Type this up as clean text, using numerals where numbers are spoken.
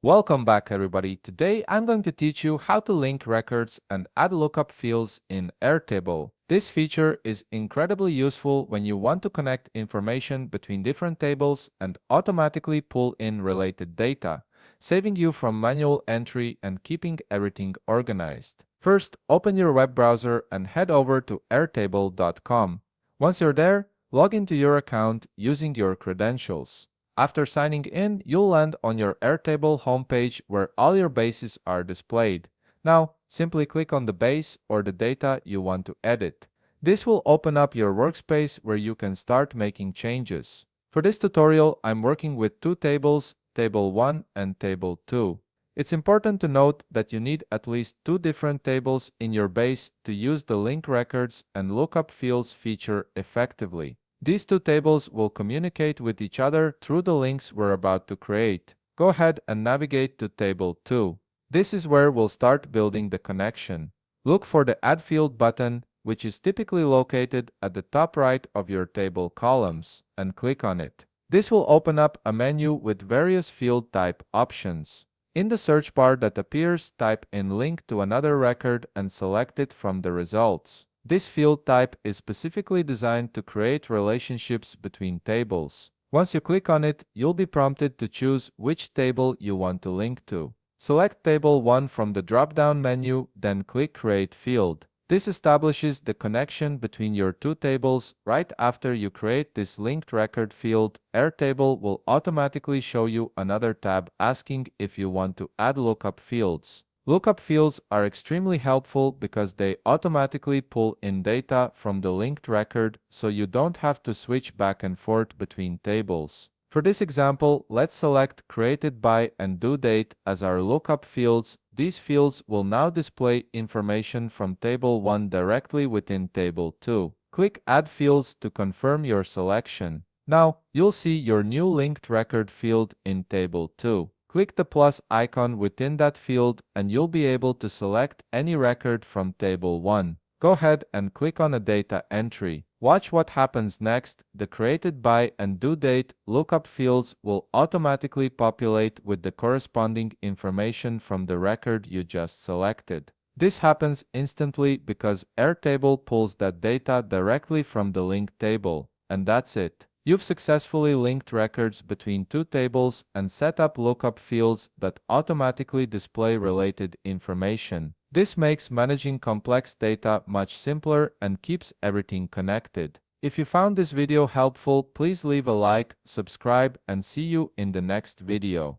Welcome back everybody. Today I'm going to teach you how to link records and add lookup fields in Airtable. This feature is incredibly useful when you want to connect information between different tables and automatically pull in related data, saving you from manual entry and keeping everything organized. First, open your web browser and head over to airtable.com. Once you're there, log into your account using your credentials. After signing in, you'll land on your Airtable homepage where all your bases are displayed. Now, simply click on the base or the data you want to edit. This will open up your workspace where you can start making changes. For this tutorial, I'm working with two tables, Table 1 and Table 2. It's important to note that you need at least two different tables in your base to use the link records and lookup fields feature effectively. These two tables will communicate with each other through the links we're about to create. Go ahead and navigate to Table 2. This is where we'll start building the connection. Look for the Add Field button, which is typically located at the top right of your table columns, and click on it. This will open up a menu with various field type options. In the search bar that appears, type in link to another record and select it from the results. This field type is specifically designed to create relationships between tables. Once you click on it, you'll be prompted to choose which table you want to link to. Select Table 1 from the drop-down menu, then click Create Field. This establishes the connection between your two tables. Right after you create this linked record field, Airtable will automatically show you another tab asking if you want to add lookup fields. Lookup fields are extremely helpful because they automatically pull in data from the linked record, so you don't have to switch back and forth between tables. For this example, let's select Created by and Due Date as our lookup fields. These fields will now display information from Table 1 directly within Table 2. Click Add Fields to confirm your selection. Now, you'll see your new linked record field in Table 2. Click the plus icon within that field and you'll be able to select any record from Table 1. Go ahead and click on a data entry. Watch what happens next. The Created by and Due Date lookup fields will automatically populate with the corresponding information from the record you just selected. This happens instantly because Airtable pulls that data directly from the linked table. And that's it. You've successfully linked records between two tables and set up lookup fields that automatically display related information. This makes managing complex data much simpler and keeps everything connected. If you found this video helpful, please leave a like, subscribe, and see you in the next video.